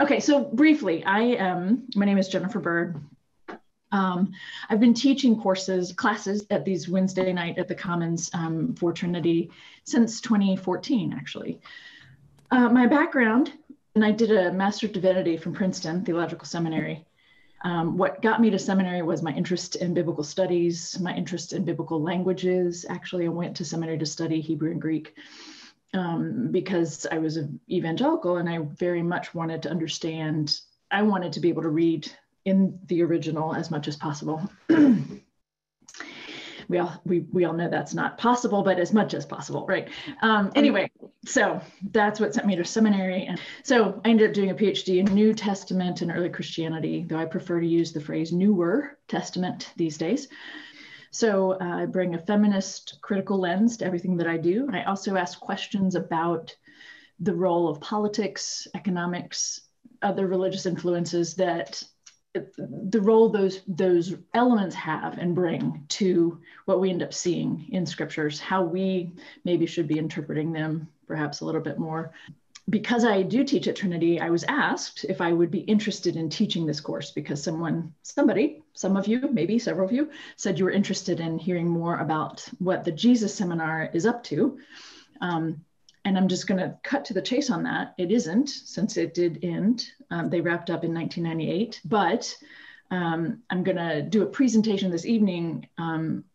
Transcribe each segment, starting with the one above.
Okay, so briefly, my name is Jennifer Bird. I've been teaching classes at these Wednesday night at the Commons for Trinity since 2014, actually. My background, and I did a Master of Divinity from Princeton Theological Seminary. What got me to seminary was my interest in biblical studies, my interest in biblical languages. Actually, I went to seminary to study Hebrew and Greek because I was an evangelical and I very much wanted to understand. I wanted to be able to read in the original as much as possible. We all know that's not possible, but as much as possible, right? Anyway, so that's what sent me to seminary. And so I ended up doing a PhD in New Testament and early Christianity, though I prefer to use the phrase Newer Testament these days. So I bring a feminist critical lens to everything that I do. I also ask questions about the role of politics, economics, other religious influences, that the role those elements have and bring to what we end up seeing in scriptures, how we maybe should be interpreting them perhaps a little bit more. Because I do teach at Trinity, I was asked if I would be interested in teaching this course because somebody, some of you, maybe several of you, said you were interested in hearing more about what the Jesus Seminar is up to. And I'm just going to cut to the chase on that. It isn't, since it did end. They wrapped up in 1998, but I'm going to do a presentation this evening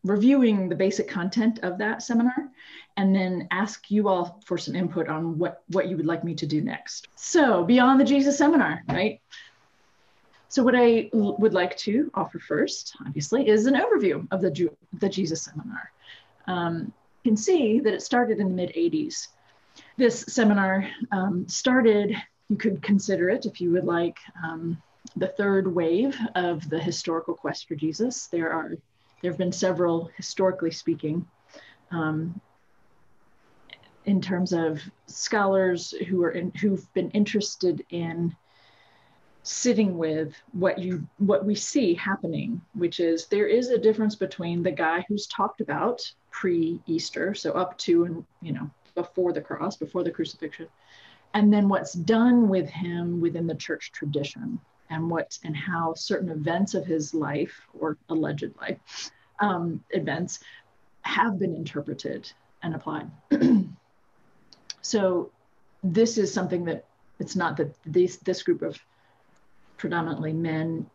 reviewing the basic content of that seminar, and then ask you all for some input on what you would like me to do next. So beyond the Jesus Seminar, right? So what I would like to offer first, obviously, is an overview of the Jesus Seminar. You can see that it started in the mid-'80s. This seminar started, you could consider it, if you would like, the third wave of the historical quest for Jesus. There have been several, historically speaking, in terms of scholars who've been interested in sitting with what we see happening, which is there is a difference between the guy who's talked about pre-Easter, so up to and before the cross, before the crucifixion, and then what's done with him within the church tradition, and how certain events of his life, or alleged life events, have been interpreted and applied. So this is something that it's not that this group of predominantly men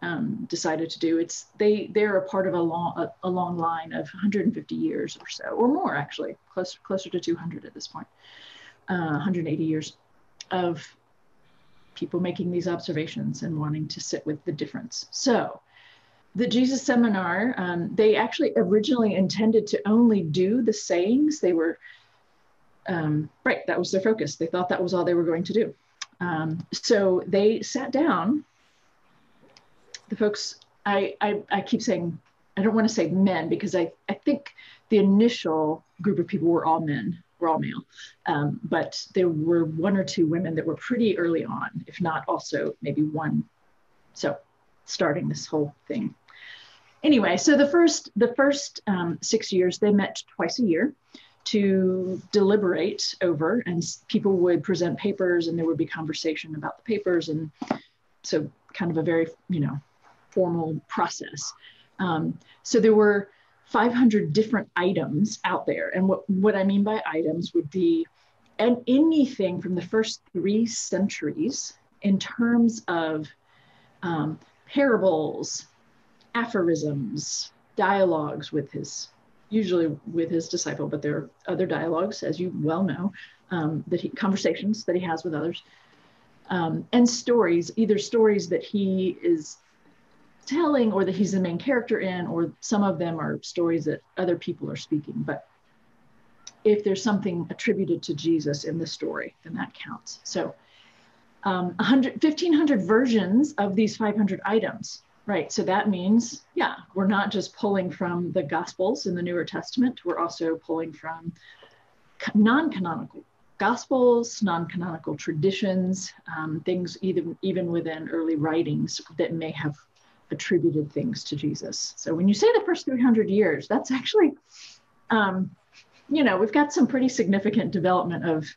decided to do. They're a part of a long line of 150 years or so, or more actually, closer to 200 at this point, 180 years of people making these observations and wanting to sit with the difference. So the Jesus Seminar, they actually originally intended to only do the sayings. They were, right, that was their focus. They thought that was all they were going to do. So they sat down. The folks, I keep saying, I don't want to say men, because I think the initial group of people were all men, were all male. But there were one or two women that were pretty early on, if not also maybe one. So starting this whole thing. Anyway, so the first 6 years, they met twice a year to deliberate over, and people would present papers and there would be conversation about the papers. And so kind of a very, formal process. So there were 500 different items out there. And what I mean by items would be anything from the first 3 centuries in terms of parables, aphorisms, dialogues usually with his disciple, but there are other dialogues, as you well know, conversations that he has with others, and stories, either stories that he is telling or that he's the main character in, or some of them are stories that other people are speaking. But if there's something attributed to Jesus in the story, then that counts. So 1,500 versions of these 500 items, right? So that means, yeah, we're not just pulling from the Gospels in the Newer Testament, we're also pulling from non-canonical Gospels, non-canonical traditions, things even within early writings that may have attributed things to Jesus. So when you say the first 300 years, that's actually, we've got some pretty significant development of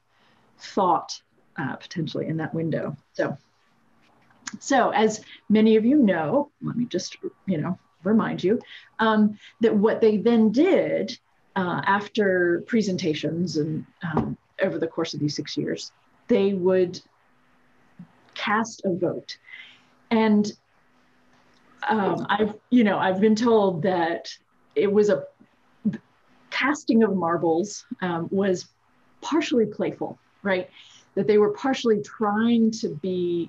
thought potentially in that window. So So as many of you know, let me just, remind you, that what they then did after presentations and over the course of these 6 years, they would cast a vote. And I've been told that it was a casting of marbles was partially playful, right? That they were partially trying to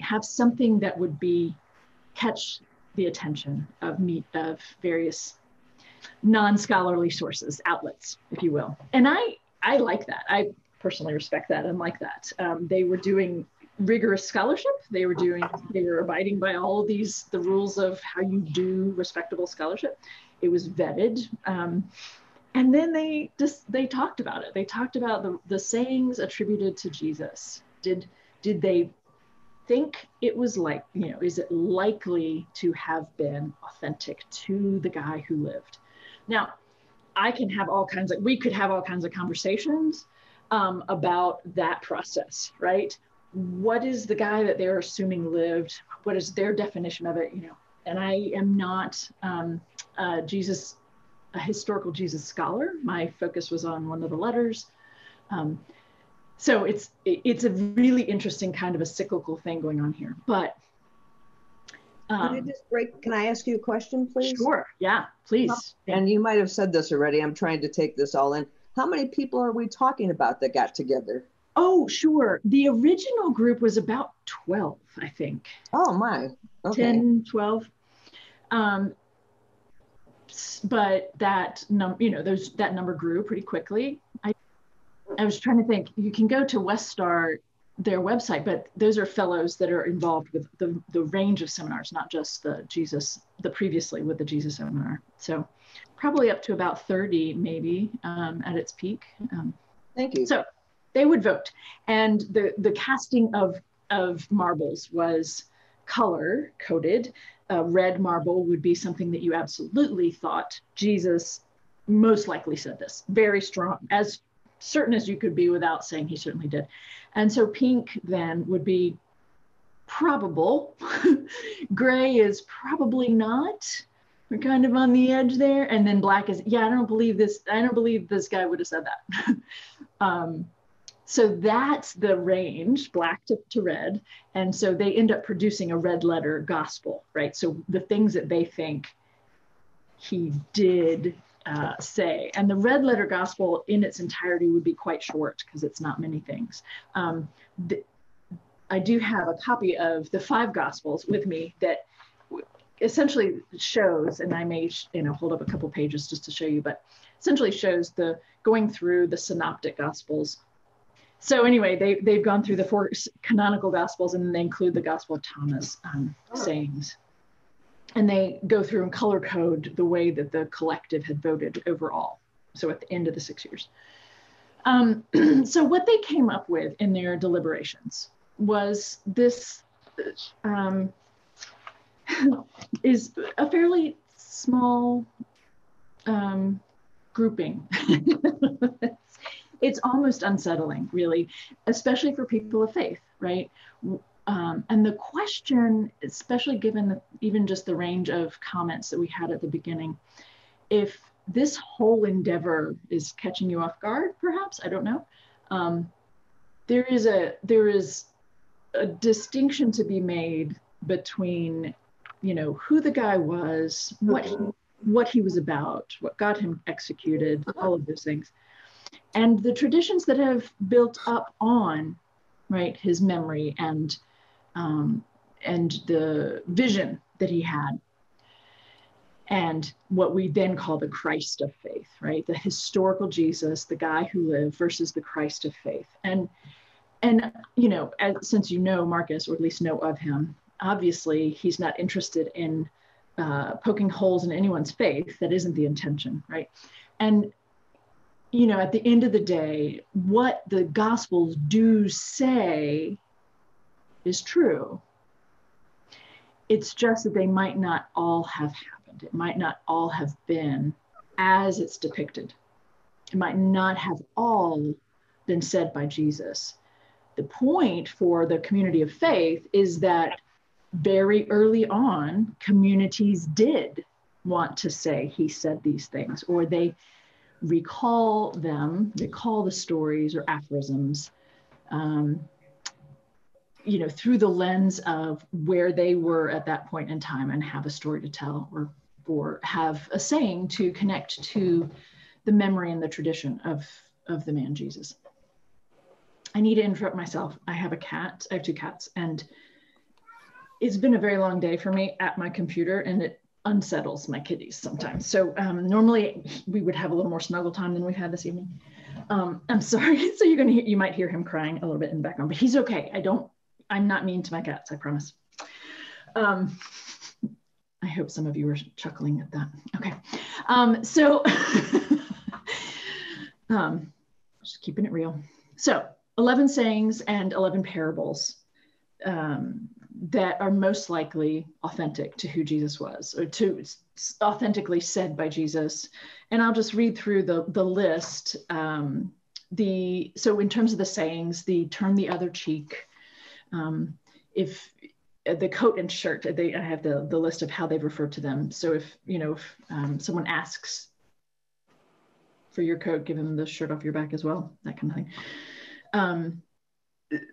have something that would catch the attention of various non-scholarly sources, outlets, if you will. And I like that. I personally respect that and like that. They were doing rigorous scholarship. They were abiding by all of the rules of how you do respectable scholarship. It was vetted. And then they talked about it. They talked about the sayings attributed to Jesus. Did they think it was is it likely to have been authentic to the guy who lived? Now, we could have all kinds of conversations about that process, right? What is the guy that they're assuming lived? What is their definition of it? And I am not a historical Jesus scholar. My focus was on one of the letters. So it's a really interesting kind of a cyclical thing going on here. But can I ask you a question, please? Sure, yeah, please. And you might have said this already. I'm trying to take this all in. How many people are we talking about that got together? Oh, sure. The original group was about 12, I think. Oh my, okay. 10, 12. But that number grew pretty quickly. I was trying to think, you can go to Westar, their website, but those are fellows that are involved with the range of seminars, not just the previously with the Jesus seminar. So probably up to about 30 maybe at its peak. Thank you. So they would vote. And the casting of marbles was color coded. Red marble would be something that you absolutely thought Jesus most likely said this. Very strong, as certain as you could be without saying he certainly did. And so pink then would be probable. Gray is probably not. We're kind of on the edge there. And then black is, I don't believe this guy would have said that. So that's the range, black to red. And so they end up producing a red letter gospel, right? So the things that they think he did say. And the red letter gospel in its entirety would be quite short because it's not many things. I do have a copy of the 5 gospels with me that essentially shows, and I may hold up a couple pages just to show you, but essentially shows going through the synoptic gospels. So anyway, they've gone through the 4 canonical gospels, and then they include the Gospel of Thomas sayings. And they go through and color code the way that the collective had voted overall. So at the end of the 6 years. So what they came up with in their deliberations was this is a fairly small grouping. It's almost unsettling, really, especially for people of faith, right? And the question, especially given even just the range of comments that we had at the beginning, if this whole endeavor is catching you off guard, perhaps, I don't know. There is a distinction to be made between, who the guy was, what he was about, what got him executed, all of those things. And the traditions that have built up on, right, his memory and the vision that he had, and what we then call the Christ of faith, right? The historical Jesus, the guy who lived, versus the Christ of faith. And since Marcus, or at least know of him, obviously he's not interested in poking holes in anyone's faith. That isn't the intention, right? And at the end of the day, what the Gospels do say is true. It's just that they might not all have happened. It might not all have been as it's depicted. It might not have all been said by Jesus. The point for the community of faith is that very early on, communities did want to say he said these things, or they recall the stories or aphorisms, through the lens of where they were at that point in time, and have a story to tell, or have a saying to connect to the memory and the tradition of the man Jesus. I need to interrupt myself. I have 2 cats, and it's been a very long day for me at my computer, and it unsettles my kitties sometimes. So normally we would have a little more snuggle time than we've had this evening. I'm sorry. So you might hear him crying a little bit in the background, but he's okay. I'm not mean to my cats, I promise. I hope some of you are chuckling at that. Okay. Just keeping it real. So 11 sayings and 11 parables that are most likely authentic to who Jesus was, or to authentically said by Jesus. And I'll just read through the list. So in terms of the sayings, the turn the other cheek, if the coat and shirt, I have the list of how they've referred to them. So if someone asks for your coat, give them the shirt off your back as well, that kind of thing.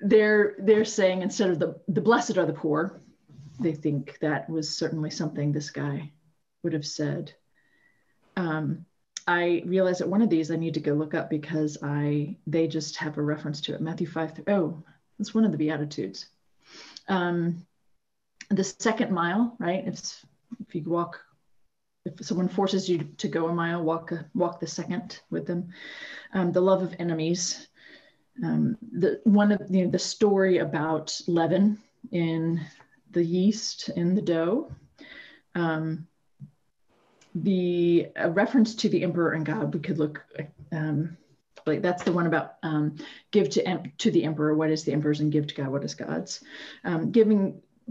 They're saying, instead of the blessed are the poor, they think that was certainly something this guy would have said. I realized that one of these I need to go look up, because they just have a reference to it. Matthew 5. It's one of the Beatitudes. The second mile, right? If someone forces you to go a mile, walk the second with them. The love of enemies. The story about leaven in the yeast in the dough. The reference to the emperor and God, we could look. That's the one about give to the emperor what is the emperor's, and give to God what is God's.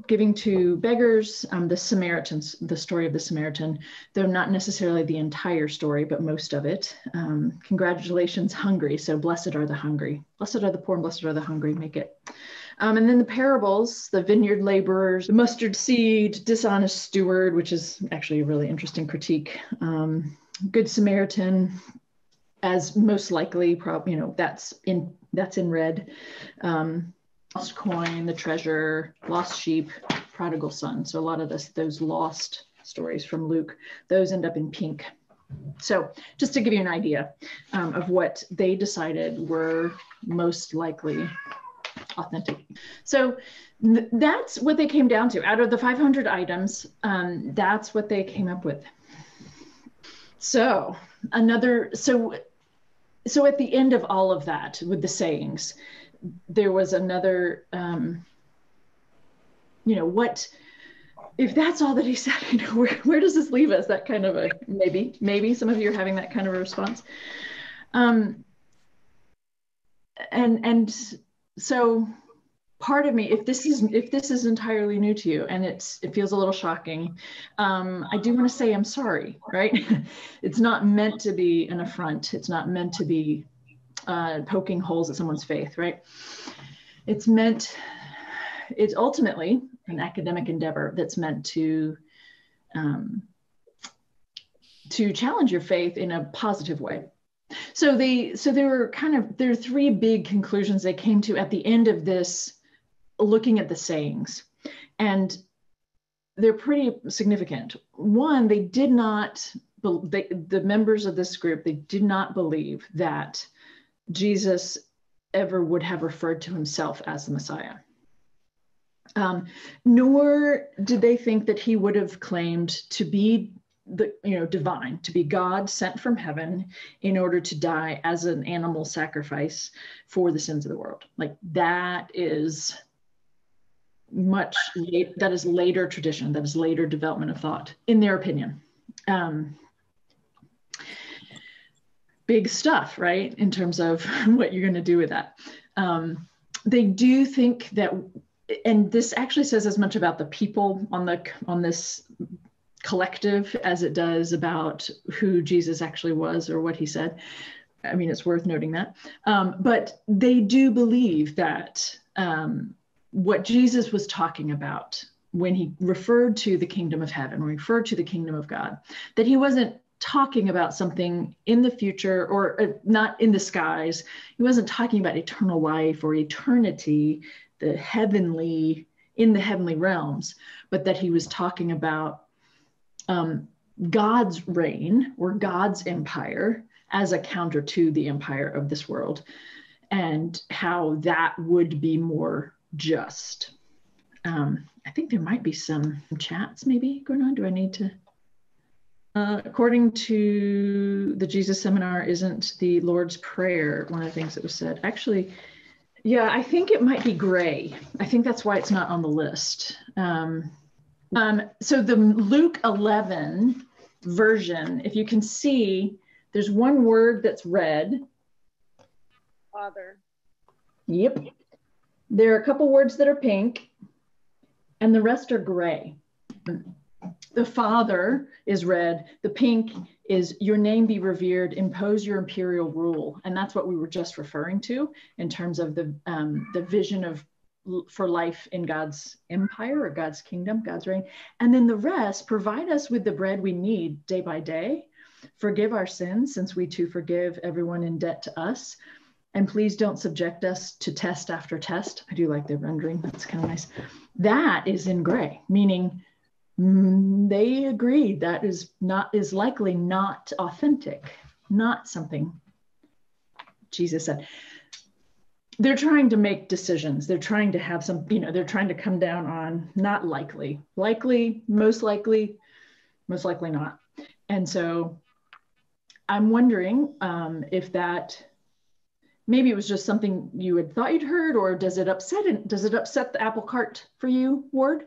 Giving to beggars, the Samaritans, the story of the Samaritan, though not necessarily the entire story, but most of it. Congratulations, hungry. So blessed are the hungry. Blessed are the poor, and blessed are the hungry. Make it. And then the parables, the vineyard laborers, the mustard seed, dishonest steward, which is actually a really interesting critique. Good Samaritan, as most likely, that's in red. Lost coin, the treasure, lost sheep, prodigal son. So a lot of those lost stories from Luke, those end up in pink. So just to give you an idea of what they decided were most likely authentic. So that's what they came down to. Out of the 500 items, that's what they came up with. So at the end of all of that, with the sayings, there was another, what, if that's all that he said, where does this leave us? That kind of a, maybe some of you are having that kind of a response. And so part of me, if this is entirely new to you and it feels a little shocking, I do want to say I'm sorry, right? It's not meant to be an affront. It's not meant to be poking holes at someone's faith, right? It's ultimately an academic endeavor that's meant to challenge your faith in a positive way. So there are 3 big conclusions they came to at the end of this, looking at the sayings, and they're pretty significant. One, the members of this group, they did not believe that Jesus ever would have referred to himself as the Messiah. Nor did they think that he would have claimed to be divine, to be God sent from heaven in order to die as an animal sacrifice for the sins of the world. Like, that is that is later tradition, that is later development of thought, in their opinion. Big stuff, right? In terms of what you're going to do with that. They do think that, and this actually says as much about the people on this collective as it does about who Jesus actually was or what he said. I mean, it's worth noting that. But they do believe that what Jesus was talking about when he referred to the kingdom of heaven, referred to the kingdom of God, that he wasn't talking about something in the future or not in the skies. He wasn't talking about eternal life or eternity, the heavenly, in the heavenly realms, but that he was talking about God's reign or God's empire as a counter to the empire of this world, and how that would be more just. I think there might be some chats maybe going on. Do I need to? According to the Jesus Seminar, isn't the Lord's Prayer one of the things that was said? Actually, yeah, I think it might be gray. I think that's why it's not on the list. So the Luke 11 version, if you can see, there's one word that's red. Father. Yep. There are a couple words that are pink, and the rest are gray. The Father is red. The pink is your name be revered, impose your imperial rule. And that's what we were just referring to in terms of the vision of for life in God's empire or God's kingdom, God's reign. And then the rest, provide us with the bread we need day by day. Forgive our sins, since we too forgive everyone in debt to us. And please don't subject us to test after test. I do like the rendering. That's kind of nice. That is in gray, meaning they agree that is likely not authentic, not something Jesus said. They're trying to make decisions. They're trying to have some, they're trying to come down on not likely, most likely not. And so I'm wondering if that, maybe it was just something you had thought you'd heard, or does it upset the apple cart for you, Ward,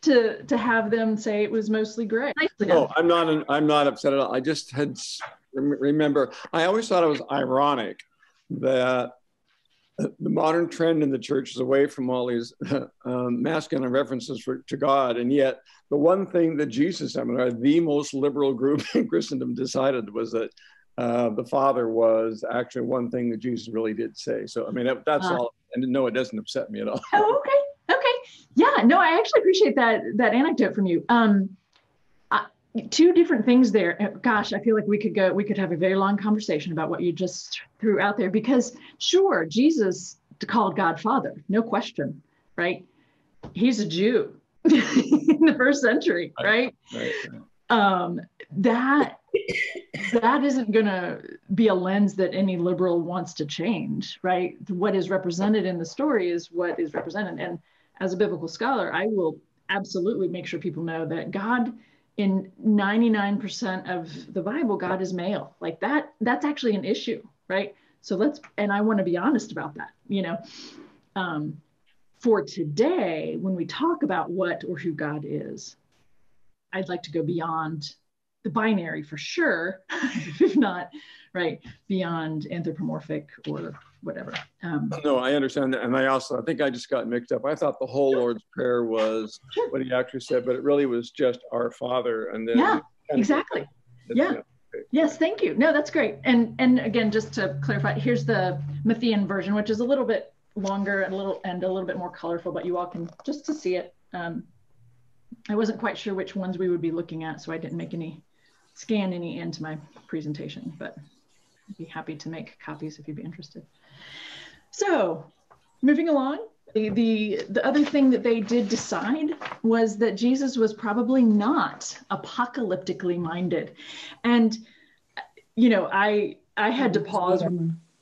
to have them say it was mostly gray? No, I'm not upset at all. I just had remember, I always thought it was ironic that the modern trend in the church is away from all these masculine references to God, and yet the one thing that Jesus Seminar, the most liberal group in Christendom, decided was that the Father was actually one thing that Jesus really did say. So, I mean, that's all. And no, it doesn't upset me at all. Oh, okay. Yeah, no, I actually appreciate that anecdote from you. Two different things there. Gosh, I feel like we could have a very long conversation about what you just threw out there, because sure, Jesus called God Father, no question, right? He's a Jew in the first century, right? That isn't going to be a lens that any liberal wants to change, right? What is represented in the story is what is represented. And as a biblical scholar, I will absolutely make sure people know that God, in 99% of the Bible, God is male. Like that's actually an issue, right? So and I want to be honest about that, for today, when we talk about what or who God is, I'd like to go beyond the binary for sure, if not, right, beyond anthropomorphic or whatever. No, I understand that. And I think I just got mixed up. I thought the whole Lord's Prayer was what he actually said, but it really was just our Father. And then yeah, exactly. Yeah. Yes, thank you. No, that's great. And again, just to clarify, here's the Matthean version, which is a little bit longer and a little bit more colorful, but you all can, just to see it. I wasn't quite sure which ones we would be looking at, so I didn't scan any into my presentation, but I'd be happy to make copies if you'd be interested. So moving along, the other thing that they did decide was that Jesus was probably not apocalyptically minded. And, I had to pause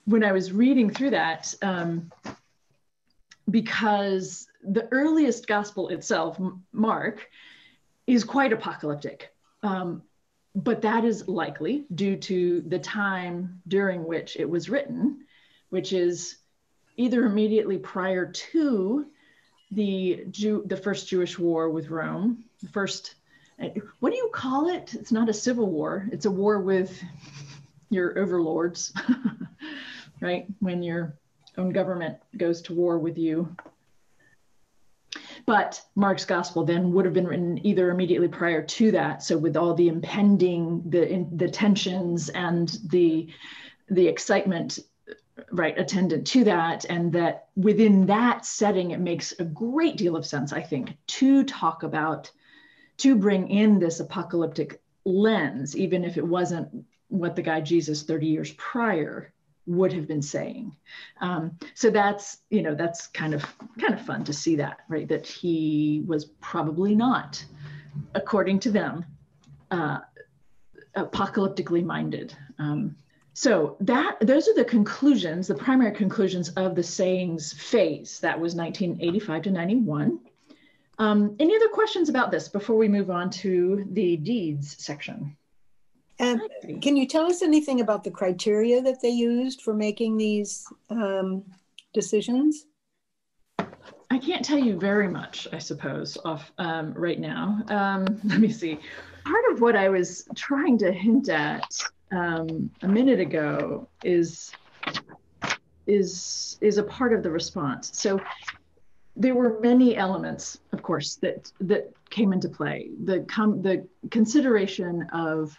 when I was reading through that, because the earliest gospel itself, Mark, is quite apocalyptic. But that is likely due to the time during which it was written, which is either immediately prior to the first Jewish war with Rome, the first, what do you call it? It's not a civil war. It's a war with your overlords, right? When your own government goes to war with you. But Mark's gospel then would have been written either immediately prior to that. So with all the impending, the tensions and the the excitement, right, attendant to that, and that within that setting, it makes a great deal of sense, I think, to talk about, to bring in this apocalyptic lens, even if it wasn't what the guy Jesus 30 years prior would have been saying. So that's, that's kind of fun to see that, right? That he was probably not, according to them, apocalyptically minded. So those are the conclusions, the primary conclusions of the sayings phase. That was 1985 to 91. Any other questions about this before we move on to the deeds section? And can you tell us anything about the criteria that they used for making these decisions? I can't tell you very much, I suppose, off right now. Let me see. Part of what I was trying to hint at a minute ago is a part of the response. So there were many elements, of course, that came into play. The consideration of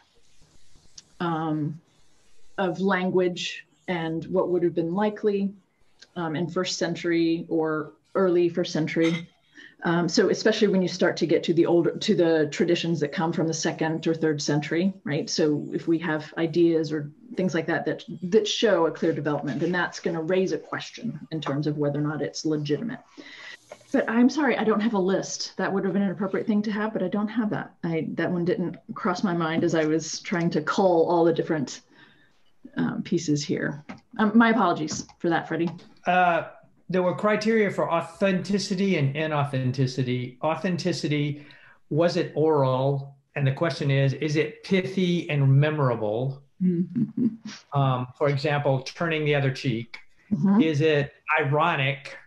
language and what would have been likely in first century or early first century. So especially when you start to get to the traditions that come from the second or third century, right? So if we have ideas or things like that show a clear development, then that's going to raise a question in terms of whether or not it's legitimate. But I'm sorry, I don't have a list. That would have been an appropriate thing to have, but I don't have that. That one didn't cross my mind as I was trying to cull all the different pieces here. My apologies for that, Freddie. There were criteria for authenticity and inauthenticity. Authenticity, was it oral? And the question is it pithy and memorable? Mm-hmm. For example, turning the other cheek. Mm-hmm. Is it ironic?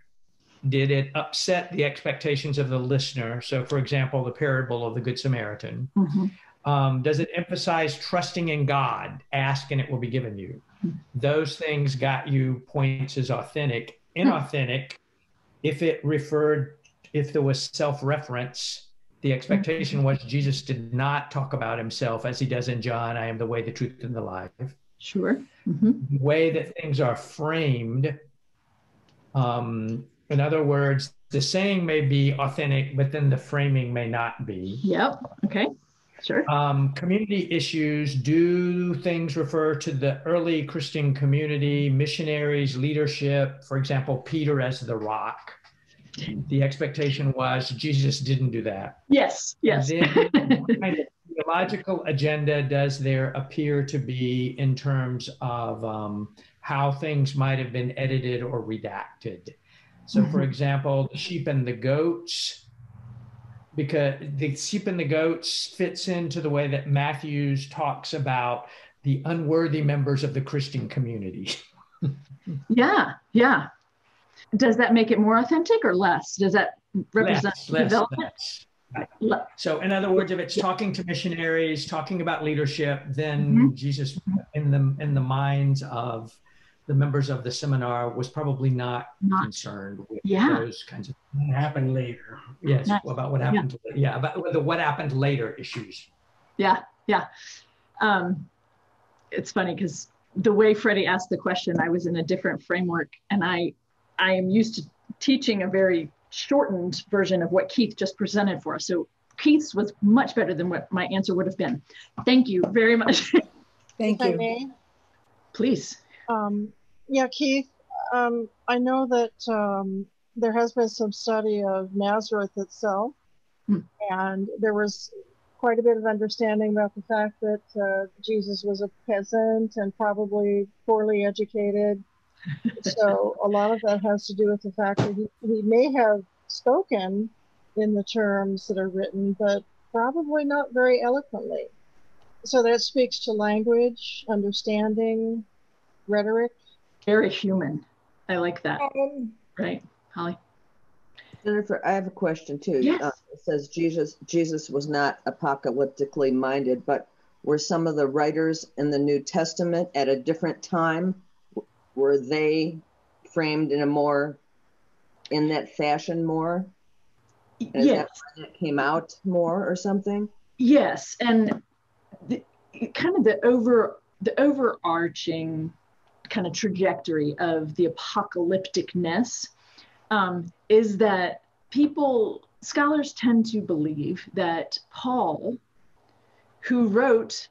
Did it upset the expectations of the listener? So, for example, the parable of the Good Samaritan. Mm-hmm. Does it emphasize trusting in God? Ask and it will be given you. Mm-hmm. Those things got you points as authentic. Inauthentic, if there was self-reference, the expectation was Jesus did not talk about himself as he does in John, I am the way, the truth, and the life. Sure. Mm-hmm. The way that things are framed, in other words, the saying may be authentic, but then the framing may not be. Yep. Okay. Sure. Community issues, do things refer to the early Christian community, missionaries, leadership, for example, Peter as the rock? The expectation was Jesus didn't do that. Yes, yes. And then what kind of theological agenda does there appear to be in terms of how things might have been edited or redacted? So, for example, the sheep and the goats, because the sheep and the goats fits into the way that Matthews talks about the unworthy members of the Christian community. Yeah. Does that make it more authentic or less? Does that represent development? Right. So in other words, if it's talking to missionaries, talking about leadership, then Jesus in the minds of the members of the seminar was probably not concerned with those kinds of things. What happened later. Yes, about what happened about the what happened later issues. Yeah. It's funny because the way Freddie asked the question, I was in a different framework, and I am used to teaching a very shortened version of what Keith just presented for us. So Keith's was much better than what my answer would have been. Thank you very much. Thank you. Please. Yeah, Keith, I know that there has been some study of Nazareth itself, and there was quite a bit of understanding about the fact that Jesus was a peasant and probably poorly educated. So a lot of that has to do with the fact that he may have spoken in the terms that are written, but probably not very eloquently. So that speaks to language, understanding, rhetoric. Very human. I like that. Right, Holly? Jennifer, I have a question too. Yes. It says Jesus was not apocalyptically minded, but were some of the writers in the New Testament at a different time? Were they framed in that fashion more? And is that when it came out more or something? Yes, and kind of the overarching kind of trajectory of the apocalypticness is that scholars tend to believe that Paul, who wrote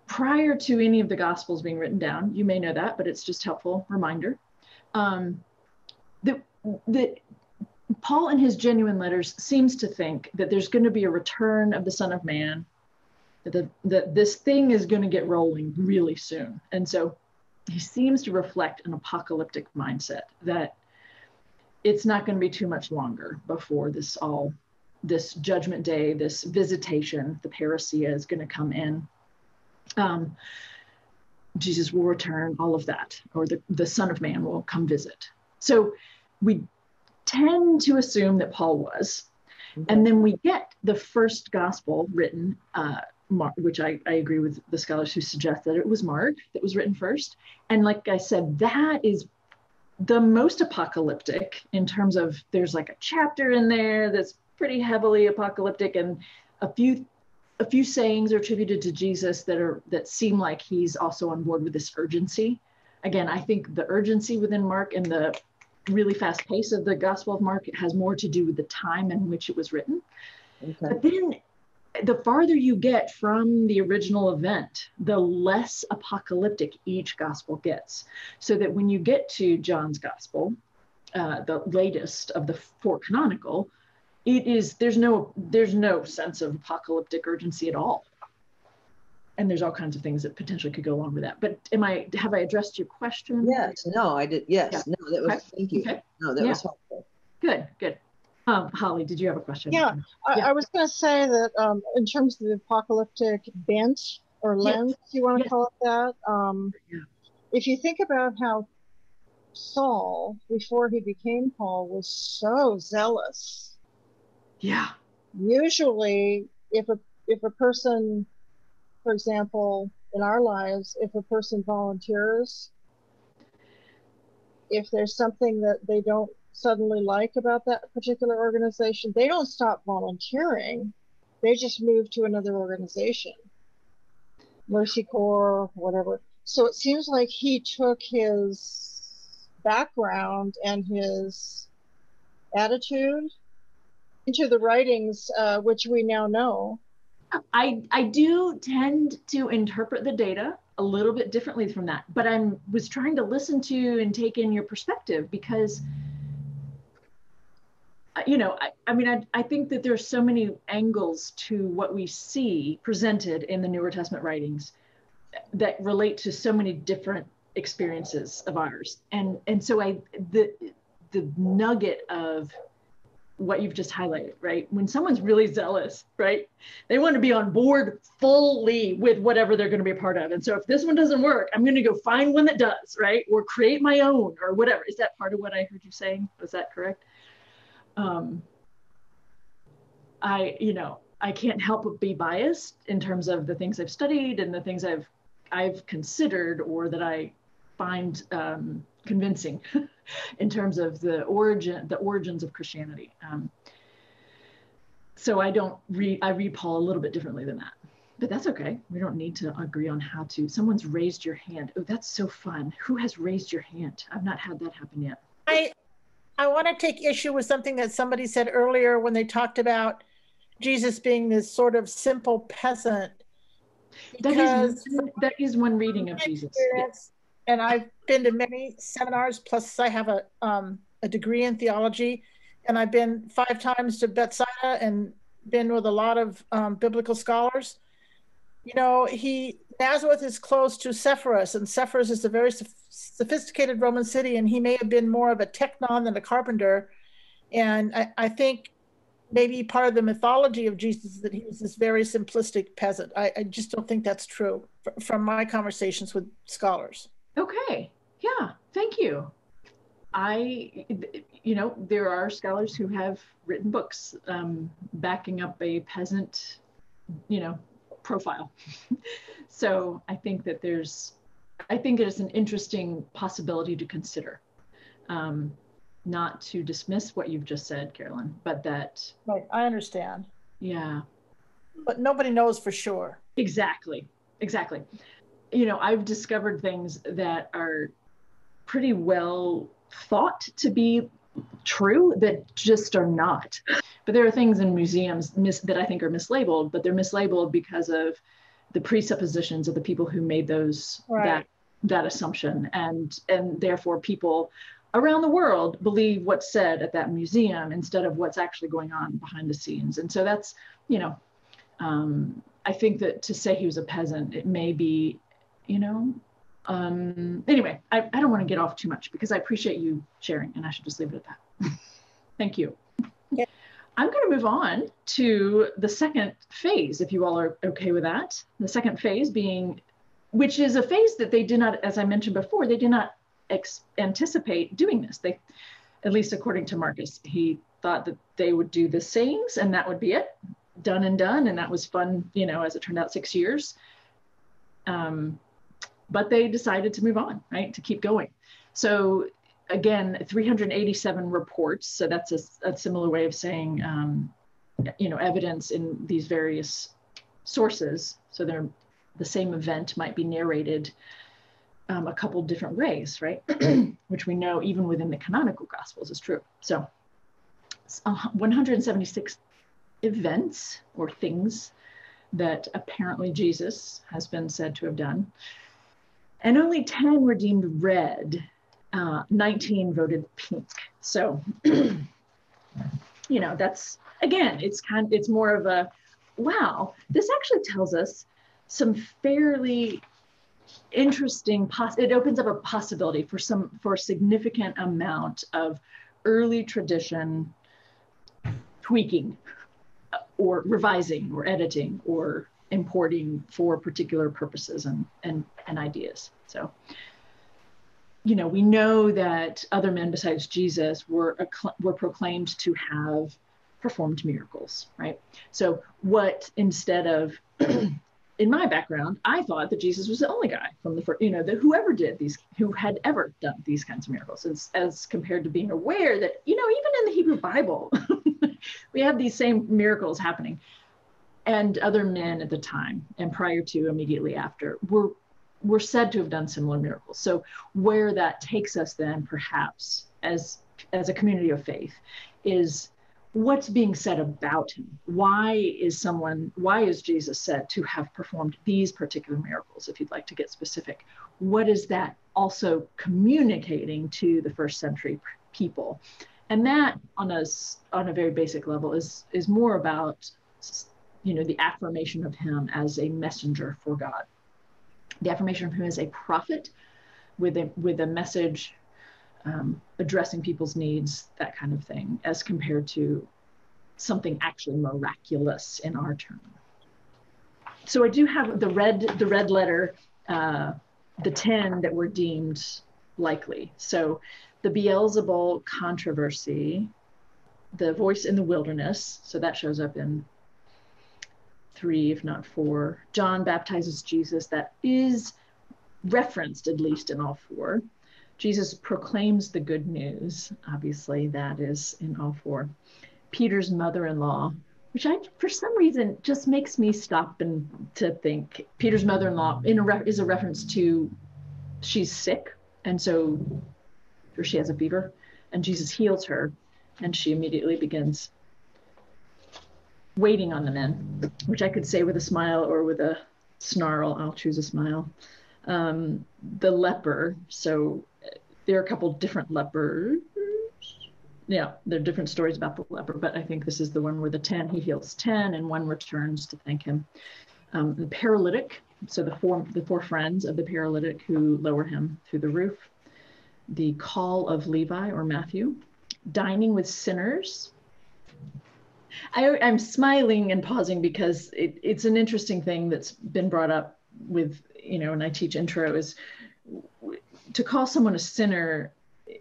prior to any of the Gospels being written down, you may know that, but it's just helpful reminder, that Paul in his genuine letters seems to think that there's going to be a return of the Son of Man, that this thing is going to get rolling really soon. And so he seems to reflect an apocalyptic mindset, that it's not going to be too much longer before this judgment day, this visitation, the parousia is going to come in. Jesus will return, all of that, or the Son of Man will come visit. So we tend to assume that Paul was, and then we get the first gospel written, which I agree with the scholars who suggest that it was Mark that was written first. And like I said, that is the most apocalyptic in terms of there's like a chapter in there that's pretty heavily apocalyptic, and a few sayings are attributed to Jesus that seem like he's also on board with this urgency. Again, I think the urgency within Mark and the really fast pace of the Gospel of Mark has more to do with the time in which it was written. Okay. But then the farther you get from the original event, the less apocalyptic each gospel gets. So that when you get to John's gospel, the latest of the four canonical, there's no sense of apocalyptic urgency at all. And there's all kinds of things that potentially could go along with that. But have I addressed your question? Yes. No, I did. Yes. Yeah. No, that was, okay. Thank you. Okay. No, that was helpful. Good. Holly, did you have a question? Yeah, I was going to say that in terms of the apocalyptic bent or lens, you want to call it that, if you think about how Saul, before he became Paul, was so zealous. Yeah. Usually, if a person, for example, in our lives, if a person volunteers, if there's something that they don't suddenly like about that particular organization, they don't stop volunteering. They just move to another organization, Mercy Corps, whatever. So it seems like he took his background and his attitude into the writings, which we now know. I do tend to interpret the data a little bit differently from that, but I was trying to listen to and take in your perspective because, I think that there's so many angles to what we see presented in the Newer Testament writings that relate to so many different experiences of ours. And so the nugget of what you've just highlighted, right? When someone's really zealous, right? They want to be on board fully with whatever they're going to be a part of. And so if this one doesn't work, I'm going to go find one that does, right? Or create my own or whatever. Is that part of what I heard you saying? Was that correct? I can't help but be biased in terms of the things I've studied and the things I've considered or that I find convincing in terms of the origins of Christianity. So I read Paul a little bit differently than that, but that's okay. We don't need to agree on how to. Someone's raised your hand. Oh, that's so fun. Who has raised your hand? I've not had that happen yet. I want to take issue with something that somebody said earlier when they talked about Jesus being this sort of simple peasant. That is one reading of Jesus. And I've been to many seminars, plus I have a degree in theology, and I've been 5 times to Bethsaida and been with a lot of biblical scholars. Nazareth is close to Sepphoris, and Sepphoris is a very sophisticated Roman city, and he may have been more of a technon than a carpenter. And I think maybe part of the mythology of Jesus is that he was this very simplistic peasant. I just don't think that's true from my conversations with scholars. Okay. Yeah. Thank you. There are scholars who have written books backing up a peasant, profile. So I think that there's an interesting possibility to consider. Not to dismiss what you've just said, Carolyn, but that. Right. I understand. Yeah. But nobody knows for sure. Exactly. I've discovered things that are pretty well thought to be true that just are not. But there are things in museums that I think are mislabeled, but they're mislabeled because of the presuppositions of the people who made those, Right. that assumption. And therefore people around the world believe what's said at that museum instead of what's actually going on behind the scenes. And so that's, you know, I think that to say he was a peasant, it may be, you know, anyway, I don't want to get off too much because I appreciate you sharing, and I should just leave it at that. Thank you. Yeah. I'm going to move on to the second phase, if you all are okay with that. The second phase being, which is a phase that they did not, as I mentioned before, they did not anticipate doing this. They, at least according to Marcus, he thought that they would do the sayings and that would be it, done and done. And that was fun, you know, as it turned out, 6 years. But they decided to move on, right, to keep going. So again, 387 reports. So that's a similar way of saying, you know, evidence in these various sources. So they're, the same event might be narrated a couple different ways, right? Which we know even within the canonical Gospels is true. So 176 events or things that apparently Jesus has been said to have done. And only 10 were deemed red, 19 voted pink. So, you know, that's, again, it's more of a, wow, this actually tells us some fairly interesting, it opens up a possibility for a significant amount of early tradition tweaking or revising or editing or importing for particular purposes and ideas. So, you know, we know that other men besides Jesus were proclaimed to have performed miracles, right? So what, instead of, in my background, I thought that Jesus was the only guy from the first, you know, that who had ever done these kinds of miracles, as compared to being aware that, you know, even in the Hebrew Bible, we have these same miracles happening. And other men at the time and prior to, immediately after, were said to have done similar miracles. So where that takes us then, perhaps, as a community of faith, is what's being said about him. Why is Jesus said to have performed these particular miracles? If you'd like to get specific, what is that also communicating to the first century people? And that, on a very basic level, is more about, you know, the affirmation of him as a messenger for God, the affirmation of him as a prophet with a message addressing people's needs, that kind of thing, as compared to something actually miraculous in our term. So I do have the red letter, the 10 that were deemed likely. So the Beelzebul controversy, the voice in the wilderness, so that shows up in 3, if not 4. John baptizes Jesus, that is referenced at least in all 4. Jesus proclaims the good news, obviously that is in all 4. Peter's mother-in-law, which for some reason just makes me stop and to think. Peter's mother-in-law is a reference to, she's sick, and so, or she has a fever, and Jesus heals her, and she immediately begins waiting on the men, which I could say with a smile or with a snarl. I'll choose a smile. The leper, so there are a couple different lepers. Yeah, there are different stories about the leper, but I think this is the one where he heals 10 and 1 returns to thank him. The paralytic, so the four friends of the paralytic who lower him through the roof. The call of Levi or Matthew. Dining with sinners. I'm smiling and pausing because it's an interesting thing that's been brought up with, you know, when I teach intro, is to call someone a sinner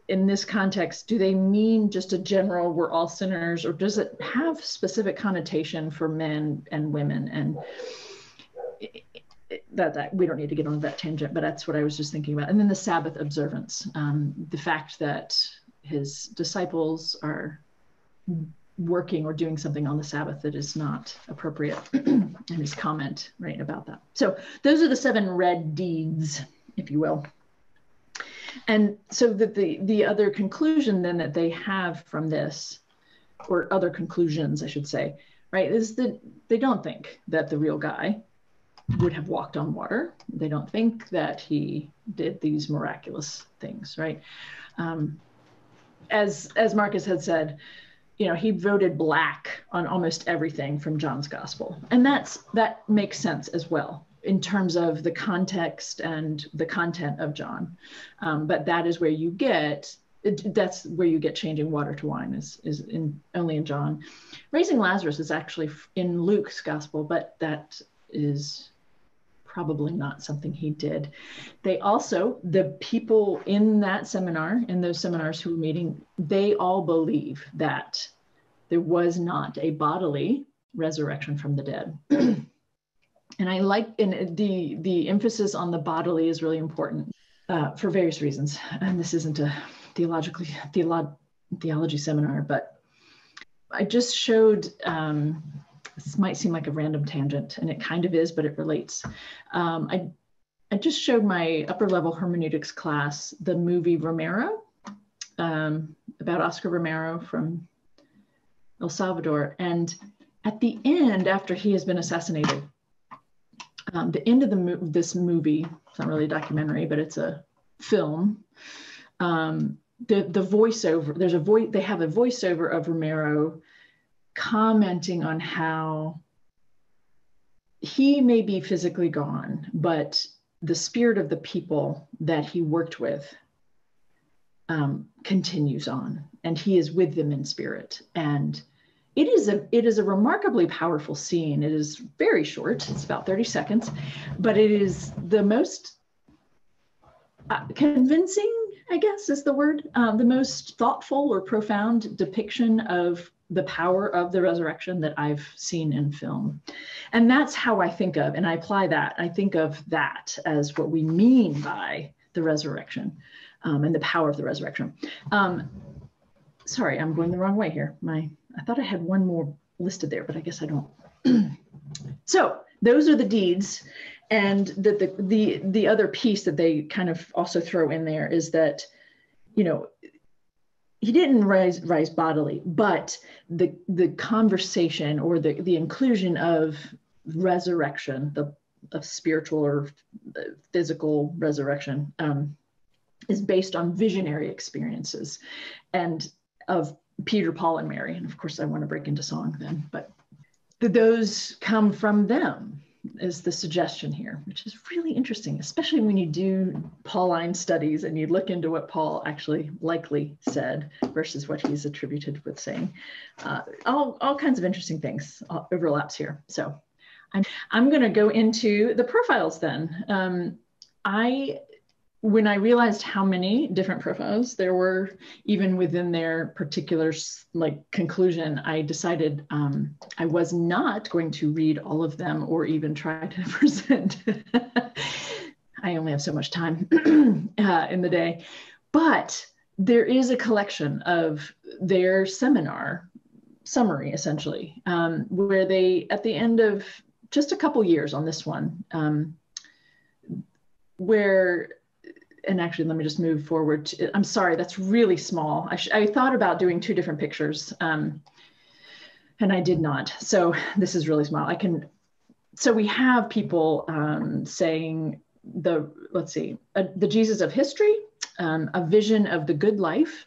in this context. Do they mean just a general, we're all sinners, or does it have specific connotation for men and women? And that we don't need to get on that tangent, but that's what I was just thinking about. And then the Sabbath observance, the fact that his disciples are working or doing something on the Sabbath that is not appropriate, and his comment right about that. So those are the 7 red deeds, if you will. And so that the other conclusion then that they have from this, or other conclusions, I should say, right, is that they don't think that the real guy would have walked on water. They don't think that he did these miraculous things, right? As Marcus had said, you know, he voted black on almost everything from John's gospel. And that makes sense as well in terms of the context and the content of John. But that is where you get, that's where you get changing water to wine is only in John. Raising Lazarus is actually in Luke's gospel, but that is probably not something he did. They also, the people in that seminar, in those seminars who were meeting, they all believe that there was not a bodily resurrection from the dead. And I like, and the emphasis on the bodily is really important for various reasons. And this isn't a theology seminar, but I just showed, this might seem like a random tangent, and it kind of is, but it relates. I just showed my upper level hermeneutics class the movie Romero, about Oscar Romero from El Salvador. And at the end, after he has been assassinated, the end of this movie, it's not really a documentary, but it's a film. The voiceover, they have a voiceover of Romero commenting on how he may be physically gone, but the spirit of the people that he worked with continues on, and he is with them in spirit. And it is a remarkably powerful scene. It is very short. It's about 30 seconds, but it is the most convincing, I guess is the word, the most thoughtful or profound depiction of the power of the resurrection that I've seen in film. And that's how I think of, and I apply that, I think of that as what we mean by the resurrection and the power of the resurrection. Sorry, I'm going the wrong way here. I thought I had one more listed there, but I guess I don't. So those are the deeds. And the other piece that they kind of also throw in there is that, you know, he didn't rise bodily, but the conversation or the inclusion of resurrection, of spiritual or physical resurrection, is based on visionary experiences and of Peter, Paul, and Mary. And of course, I want to break into song then, but those come from them is the suggestion here, which is really interesting, especially when you do Pauline studies and you look into what Paul actually likely said versus what he's attributed with saying. All kinds of interesting things, overlaps here. So I'm going to go into the profiles then. When I realized how many different profiles there were, even within their particular conclusion, I decided I was not going to read all of them or even try to present. I only have so much time in the day, but there is a collection of their seminar summary, essentially, where they, at the end of just a couple years on this one, and actually, let me just move forward. I'm sorry, that's really small. I thought about doing two different pictures, and I did not. So this is really small. So we have people saying the Jesus of history, a vision of the good life.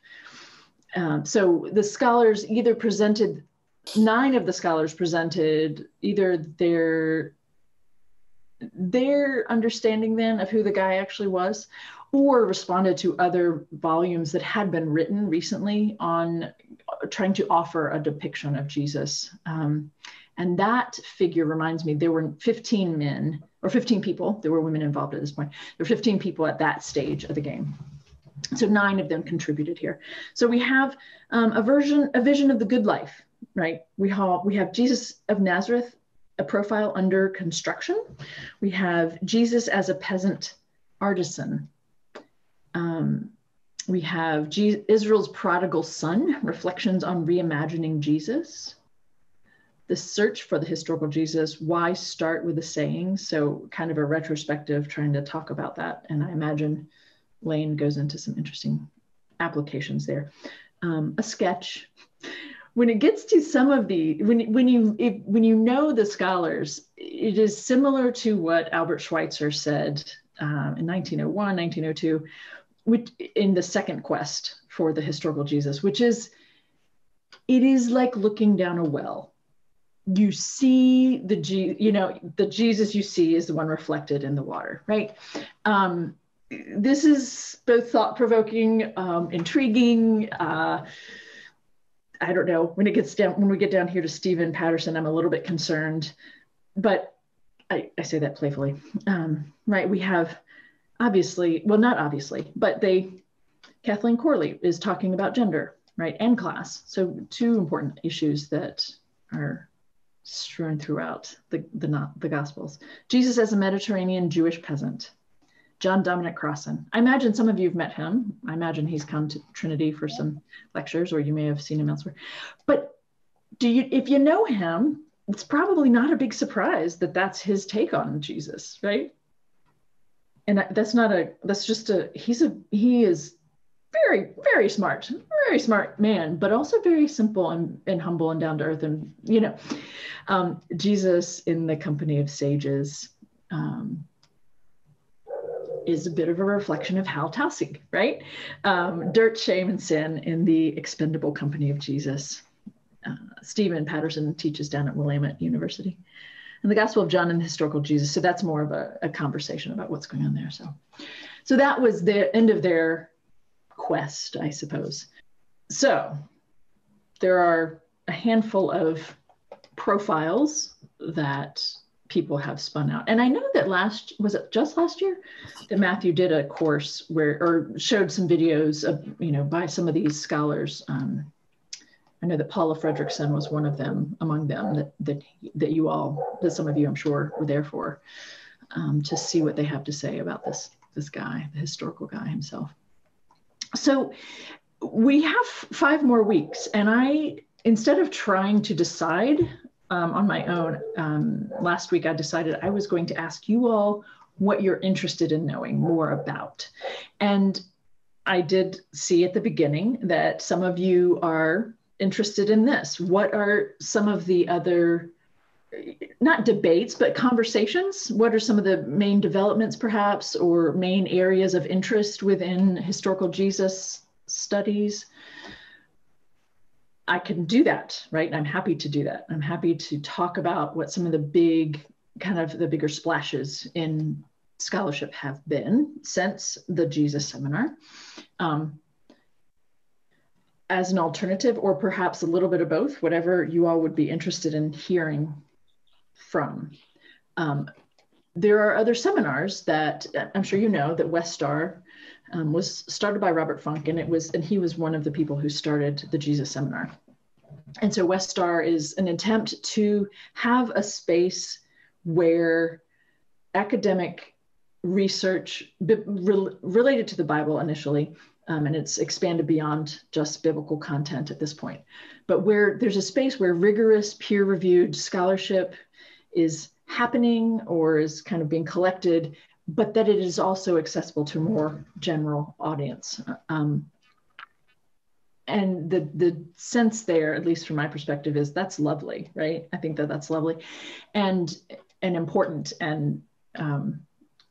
So the scholars either presented, 9 of the scholars presented either their understanding then of who the guy actually was, or responded to other volumes that had been written recently on trying to offer a depiction of Jesus. And that figure reminds me, there were 15 men, or 15 people, there were women involved at this point. There were 15 people at that stage of the game. So 9 of them contributed here. So we have a vision of the good life, right? We have Jesus of Nazareth, a profile under construction. We have Jesus as a peasant artisan. We have Israel's prodigal son, reflections on reimagining Jesus. The search for the historical Jesus, why start with a saying? So kind of a retrospective trying to talk about that. And I imagine Lane goes into some interesting applications there. A sketch. When it gets to some of the, when you know the scholars, it is similar to what Albert Schweitzer said in 1901, 1902, which, in the second quest for the historical Jesus, which is, it is like looking down a well. You see the Jesus you see is the one reflected in the water, right? This is both thought-provoking, intriguing. I don't know, when we get down here to Stephen Patterson, I'm a little bit concerned, but I say that playfully, right? We have obviously, well, not obviously, but Kathleen Corley is talking about gender, right? And class. So two important issues that are strewn throughout the Gospels. Jesus as a Mediterranean Jewish peasant. John Dominic Crossan. I imagine some of you have met him. I imagine he's come to Trinity for some lectures, or you may have seen him elsewhere. But if you know him, it's probably not a big surprise that that's his take on Jesus, right? And he is very, very smart man, but also very simple and humble and down to earth. And, Jesus in the company of sages, is a bit of a reflection of Hal Taussig, right? Dirt, shame, and sin in the expendable company of Jesus. Stephen Patterson teaches down at Willamette University. And the Gospel of John and the historical Jesus. So that's more of a conversation about what's going on there. So that was the end of their quest, I suppose. So there are a handful of profiles that people have spun out. And I know that was it just last year that Matthew did a course or showed some videos of, by some of these scholars. I know that Paula Fredrickson was one of them, among them that some of you, I'm sure, were there for, to see what they have to say about this guy, the historical guy himself. So we have 5 more weeks, and instead of trying to decide on my own, last week I decided I was going to ask you all what you're interested in knowing more about. And I did see at the beginning that some of you are interested in this. What are some of the other, not debates, but conversations? What are some of the main developments perhaps, or main areas of interest within historical Jesus studies? I can do that, right? I'm happy to do that. I'm happy to talk about what some of the bigger splashes in scholarship have been since the Jesus seminar, as an alternative, or perhaps a little bit of both, whatever you all would be interested in hearing from. There are other seminars that I'm sure you know that West Star was started by Robert Funk, and he was one of the people who started the Jesus Seminar. And so West Star is an attempt to have a space where academic research related to the Bible initially, and it's expanded beyond just biblical content at this point, but where there's a space where rigorous peer-reviewed scholarship is happening or is kind of being collected, but that it is also accessible to a more general audience. And the sense there, at least from my perspective, is that's lovely, right? I think that's lovely and important. And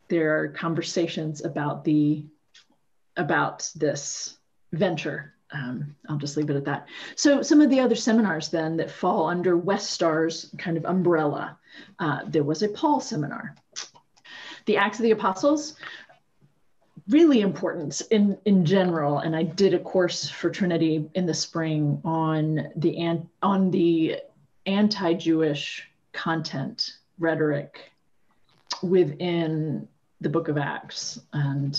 there are conversations about this venture. I'll just leave it at that. So some of the other seminars then that fall under West Star's kind of umbrella, there was a Paul seminar. The Acts of the Apostles, really important in general. And I did a course for Trinity in the spring on the anti-Jewish content rhetoric within the book of Acts. And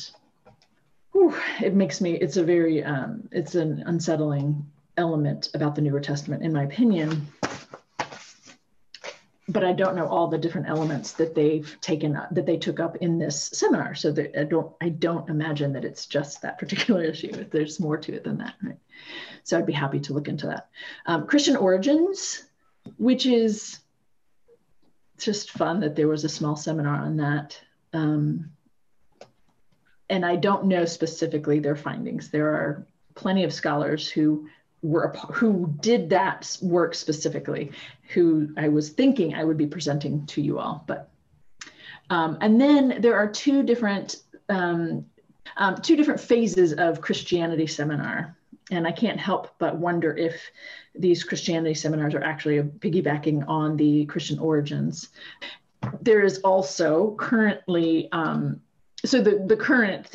it's an unsettling element about the Newer Testament, in my opinion. But I don't know all the different elements that they took up in this seminar. So that I don't imagine that it's just that particular issue. There's more to it than that, right? So I'd be happy to look into that. Christian Origins, which is just fun that there was a small seminar on that. and I don't know specifically their findings. There are plenty of scholars who did that work specifically, who I was thinking I would be presenting to you all. But and then there are two different phases of Christianity seminar, and I can't help but wonder if these Christianity seminars are actually piggybacking on the Christian origins. There is also currently, so the current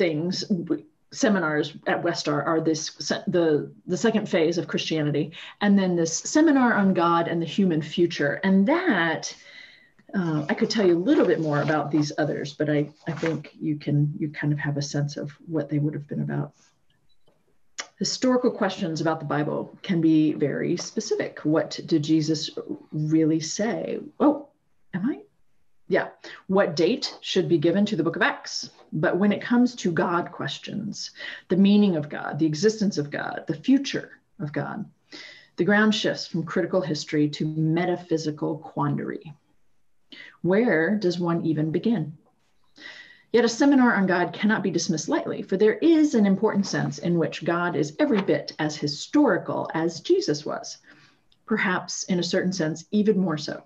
seminars at Westar are the second phase of Christianity, and then this seminar on God and the human future. And that, I could tell you a little bit more about these others, but I think you kind of have a sense of what they would have been about. Historical questions about the Bible can be very specific. What did Jesus really say? Oh, am I? Yeah. What date should be given to the book of Acts? But when it comes to God questions, the meaning of God, the existence of God, the future of God, the ground shifts from critical history to metaphysical quandary. Where does one even begin? Yet a seminar on God cannot be dismissed lightly, for there is an important sense in which God is every bit as historical as Jesus was, perhaps in a certain sense, even more so.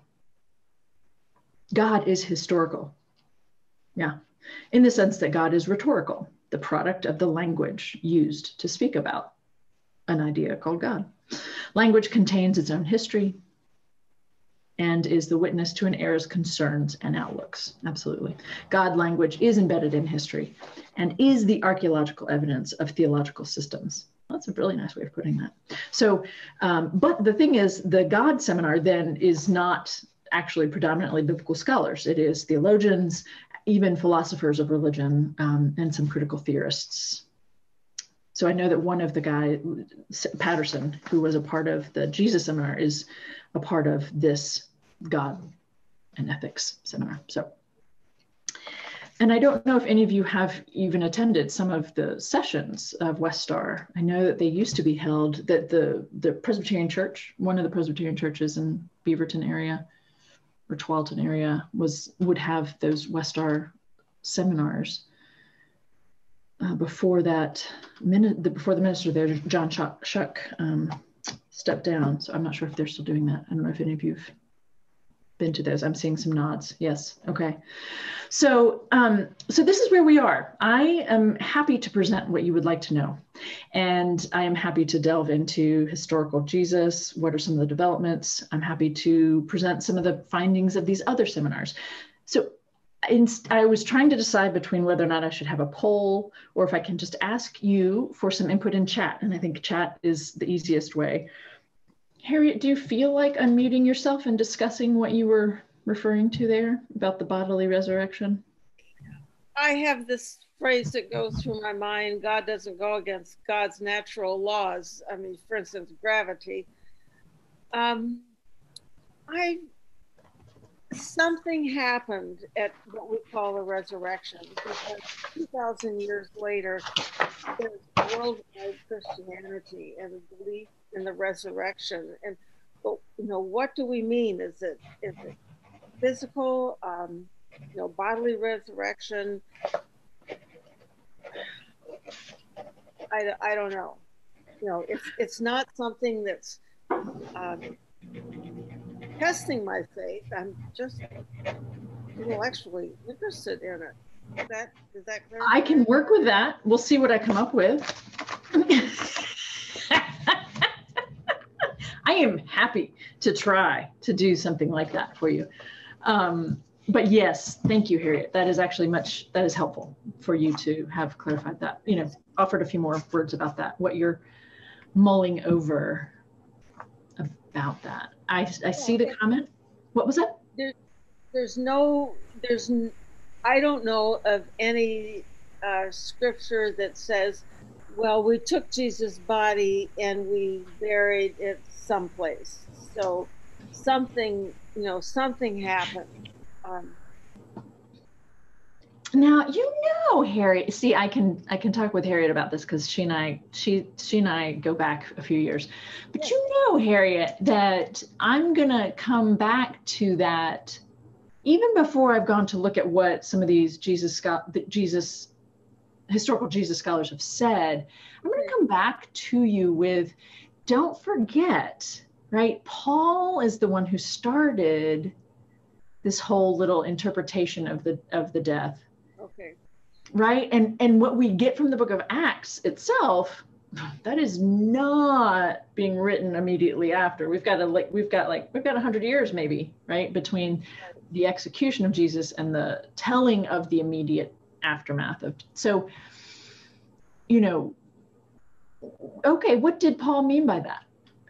God is historical. Yeah, in the sense that God is rhetorical, the product of the language used to speak about an idea called God. Language contains its own history and is the witness to an era's concerns and outlooks. Absolutely. God language is embedded in history and is the archaeological evidence of theological systems. That's a really nice way of putting that. So, but the thing is, the God seminar then is not actually predominantly biblical scholars. It is theologians, even philosophers of religion, and some critical theorists. So I know that one of the guys, Patterson, who was a part of the Jesus seminar, is a part of this God and ethics seminar. So, and I don't know if any of you have even attended some of the sessions of Westar. I know that they used to be held, that the Presbyterian Church, one of the Presbyterian churches in Beaverton area or Tualatin area, would have those Westar seminars. Before the minister there, John Shuck, stepped down. So I'm not sure if they're still doing that. I don't know if any of you've been to those. I'm seeing some nods. Yes. Okay. So, so this is where we are. I am happy to present what you would like to know. And I am happy to delve into historical Jesus. What are some of the developments? I'm happy to present some of the findings of these other seminars. So I was trying to decide between whether or not I should have a poll or if I can just ask you for some input in chat. And I think chat is the easiest way. Harriet, do you feel like unmuting yourself and discussing what you were referring to there about the bodily resurrection? I have this phrase that goes through my mind: God doesn't go against God's natural laws. I mean, for instance, gravity. Something happened at what we call the resurrection, because 2,000 years later, there's worldwide Christianity and the belief in the resurrection. And but, what do we mean? Is it physical, bodily resurrection? I don't know. It's not something that's testing my faith. I'm just intellectually interested in it. Is that clear? I can work with that. We'll see what I come up with. I am happy to try to do something like that for you. But yes, thank you, Harriet. That is actually that is helpful for you to have clarified that, offered a few more words about that, what you're mulling over about that. I see the comment. What was that? I don't know of any scripture that says, well, we took Jesus' body and we buried it someplace. So something happened. Now, Harriet, see, I can talk with Harriet about this because she and I go back a few years. But Harriet, that I'm gonna come back to that even before I've gone to look at what some of these Jesus historical Jesus scholars have said, I'm going to come back to you with, don't forget, right? Paul is the one who started this whole little interpretation of the death. Okay. Right? And what we get from the book of Acts itself, that is not being written immediately after. We've got 100 years maybe, right, between the execution of Jesus and the telling of the immediate aftermath of. So, you know, okay, what did Paul mean by that?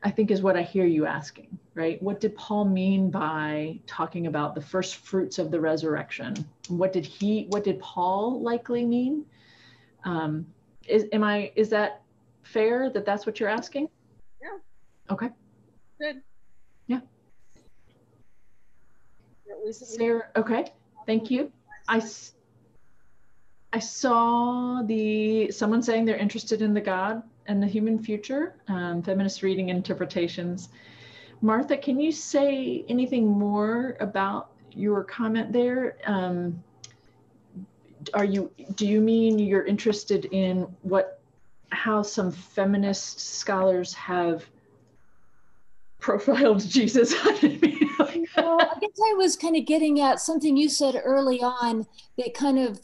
I think is what I hear you asking, right? What did Paul mean by talking about the first fruits of the resurrection? What did Paul likely mean? Is that fair that that's what you're asking? Yeah. Okay. Good. Yeah. Sarah, okay, thank you. I saw someone saying they're interested in the God and the human future, feminist reading interpretations. Martha, can you say anything more about your comment there? Do you mean you're interested in how some feminist scholars have profiled Jesus? Well, I guess I was kind of getting at something you said early on that kind of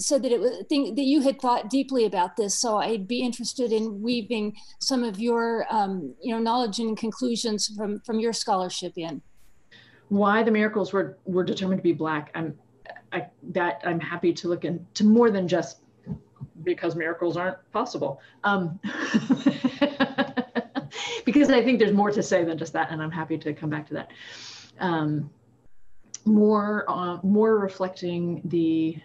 said that it was a thing that you had thought deeply about this. So I'd be interested in weaving some of your, knowledge and conclusions from your scholarship in. Why the miracles were determined to be Black. I'm happy to look into more than just because miracles aren't possible. Because I think there's more to say than just that, and I'm happy to come back to that. More reflecting the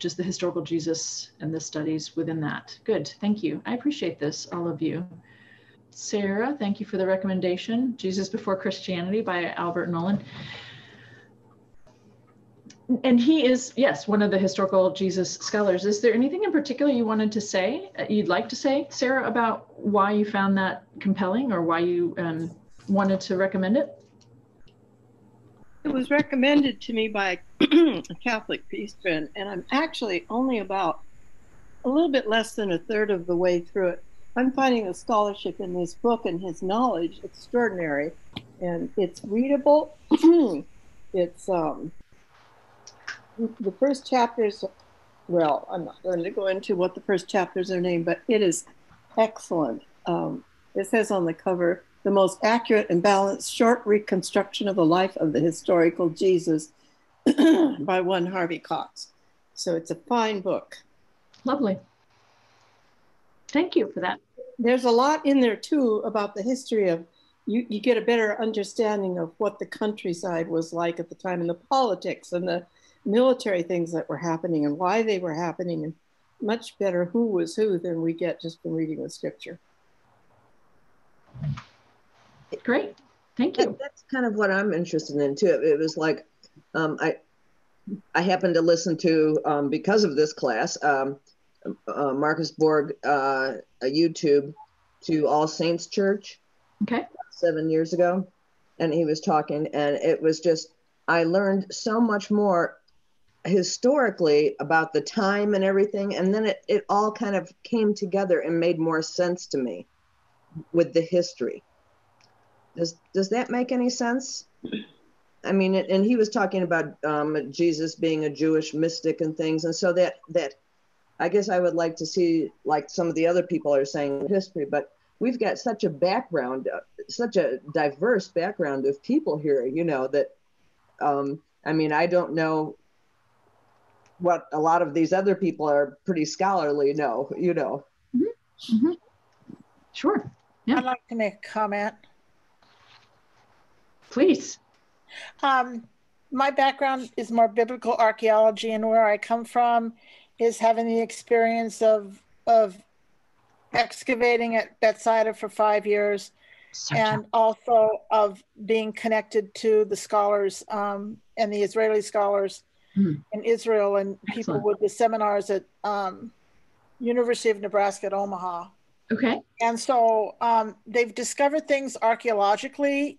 historical Jesus and the studies within that. Good, thank you. I appreciate this, all of you. Sarah, thank you for the recommendation. Jesus Before Christianity by Albert Nolan. And he is, yes, one of the historical Jesus scholars. Is there anything in particular you'd like to say, Sarah, about why you found that compelling or why you wanted to recommend it? It was recommended to me by a Catholic priest friend, and I'm actually only about a little bit less than a third of the way through it. I'm finding the scholarship in this book and his knowledge extraordinary, and it's readable. It's the first chapters, well, I'm not going to go into what the first chapters are named, but it is excellent. It says on the cover, the most accurate and balanced short reconstruction of the life of the historical Jesus by one Harvey Cox. So it's a fine book. Lovely. Thank you for that. There's a lot in there too about the history of, you get a better understanding of what the countryside was like at the time and the politics and the military things that were happening and why they were happening, and much better who was who than we get just from reading the scripture. Great, thank you. That's kind of what I'm interested in too. It was like, I happened to listen to, because of this class, Marcus Borg, a YouTube to All Saints Church, okay, 7 years ago, and he was talking, and it was just, I learned so much more historically about the time and everything, and then it all kind of came together and made more sense to me with the history. Does that make any sense? I mean, and he was talking about Jesus being a Jewish mystic and things, and so that I guess I would like to see, like some of the other people are saying, history, but we've got such a background, such a diverse background of people here, that I mean, I don't know what a lot of these other people are pretty scholarly know. Mm-hmm. Mm-hmm. Sure. Yeah. I'd like to make a comment. Please. My background is more biblical archaeology, and where I come from is having the experience of excavating at Bethsaida for 5 years, and also of being connected to the scholars and the Israeli scholars in Israel, and people with the seminars at University of Nebraska at Omaha. Okay. And so they've discovered things archaeologically,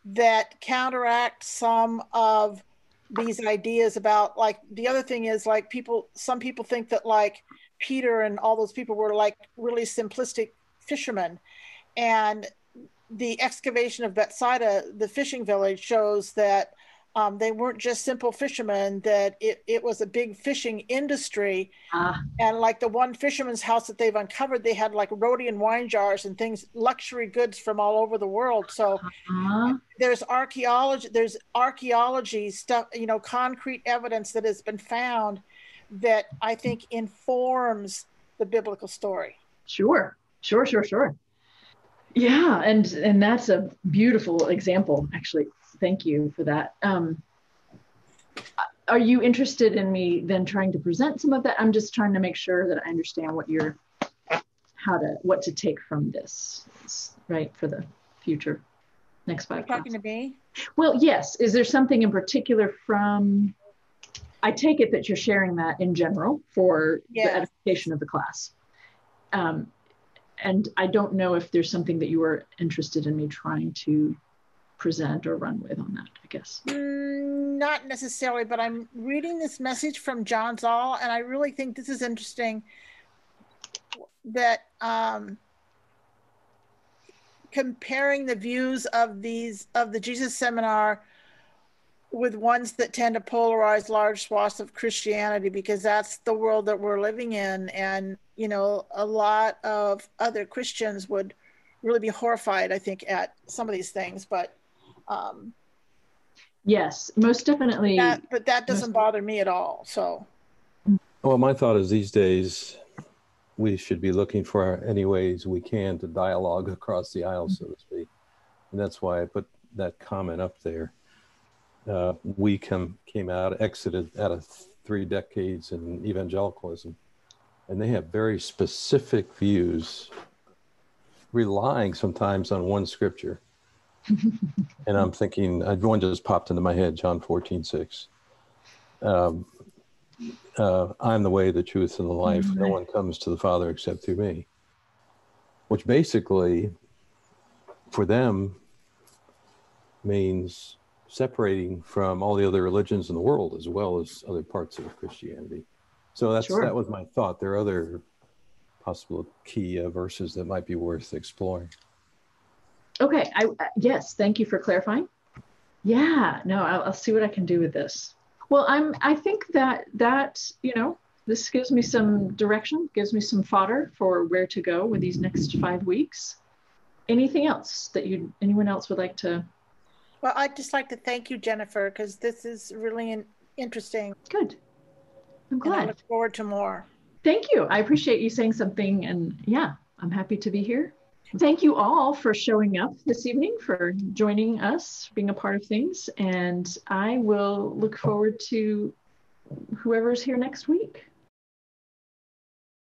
that counteract some of these ideas about, like, the other thing is, like, some people think that, like, Peter and all those people were like really simplistic fishermen, and the excavation of Bethsaida, the fishing village, shows that they weren't just simple fishermen, that it was a big fishing industry. And like the one fisherman's house that they've uncovered, they had like Rhodian wine jars and things, luxury goods from all over the world. So there's archaeology stuff, you know, concrete evidence that has been found that I think informs the biblical story. Sure. Yeah, and that's a beautiful example, actually. Thank you for that. Are you interested in me then trying to present some of that? I'm just trying to make sure that I understand what to take from this, right, for the future next 5 You're talking to me? Well, yes. Is there something in particular from, I take it that you're sharing that in general for the edification of the class. And I don't know if there's something that you were interested in me trying to present or run with on that, I guess. Not necessarily, but I'm reading this message from John Zoll, and I really think this is interesting, that comparing the views of the Jesus Seminar with ones that tend to polarize large swaths of Christianity, because that's the world that we're living in. And, you know, a lot of other Christians would really be horrified, I think, at some of these things. But yes, most definitely. But that doesn't bother me at all. So, well, my thought is these days we should be looking for any ways we can to dialogue across the aisle, so to speak. And that's why I put that comment up there. We exited out of 3 decades in evangelicalism, and they have very specific views, relying sometimes on one scripture. And I'm thinking, one just popped into my head, John 14:6. I'm the way, the truth, and the life. No one comes to the Father except through me. Which basically, for them, means separating from all the other religions in the world, as well as other parts of Christianity. So that was my thought. There are other possible key verses that might be worth exploring. Okay. Yes. Thank you for clarifying. Yeah. No, I'll see what I can do with this. Well, I think that you know, this gives me some direction, gives me some fodder for where to go with these next 5 weeks. Anything else that anyone else would like to? Well, I'd just like to thank you, Jennifer, because this is really interesting. Good. I'm glad. And I look forward to more. Thank you. I appreciate you saying something, and yeah, I'm happy to be here. Thank you all for showing up this evening, for joining us, being a part of things, and I will look forward to whoever's here next week.